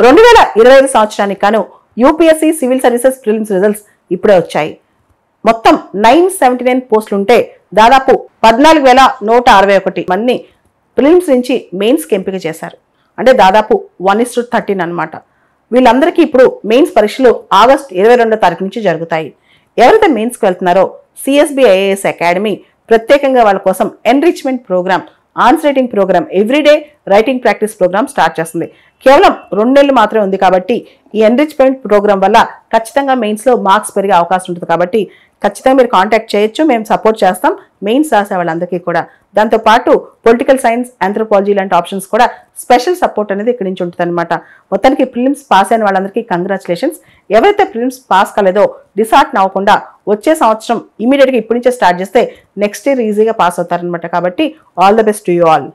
2025 సంవత్సరానికి గాను UPSC civil services prelims results ఇప్పుడే వచ్చాయి. మొత్తం 979 పోస్టులుంటే దాదాపు 14,161 మందిని ప్రిలిమ్స్ నుంచి మెయిన్స్కి ఎంపిక చేశారు. అంటే దాదాపు 1:13 అన్నమాట. వీళ్ళందరికీ ఇప్పుడు మెయిన్స్ పరీక్షలు ఆగస్టు 22వ తారీఖు నుంచి జరుగుతాయి. ఎవరైతే మెయిన్స్కి వెళ్తున్నారో సిఎస్బి ఐఏఎస్ అకాడమీ ప్రత్యేకంగా వాళ్ళ కోసం enrichment program, answer writing program, everyday writing practice program start చేస్తుంది. కేవలం 2 నెలలు మాత్రమే ఉంది కాబట్టి ఈ ఎన్రిచ్మెంట్ ప్రోగ్రామ్ వల్ల ఖచ్చితంగా మెయిన్స్లో మార్క్స్ పెరిగే అవకాశం ఉంటుంది. కాబట్టి ఖచ్చితంగా మీరు కాంటాక్ట్ చేయొచ్చు, మేము సపోర్ట్ చేస్తాం మెయిన్స్ రాసే వాళ్ళందరికీ కూడా. దాంతోపాటు పొలిటికల్ సైన్స్, ఆంథ్రోపాలజీ లాంటి ఆప్షన్స్ కూడా స్పెషల్ సపోర్ట్ అనేది ఇక్కడి నుంచి ఉంటుంది అనమాట. మొత్తానికి ప్రిలిమ్స్ పాస్ అయిన వాళ్ళందరికీ కంగ్రాచులేషన్స్. ఎవరైతే ప్రిలిమ్స్ పాస్ కాలేదో డిసార్ట్ అవ్వకుండా వచ్చే సంవత్సరం ఇమీడియట్గా ఇప్పటి నుంచే స్టార్ట్ చేస్తే నెక్స్ట్ ఇయర్ ఈజీగా పాస్ అవుతారనమాట. కాబట్టి all the best to you all.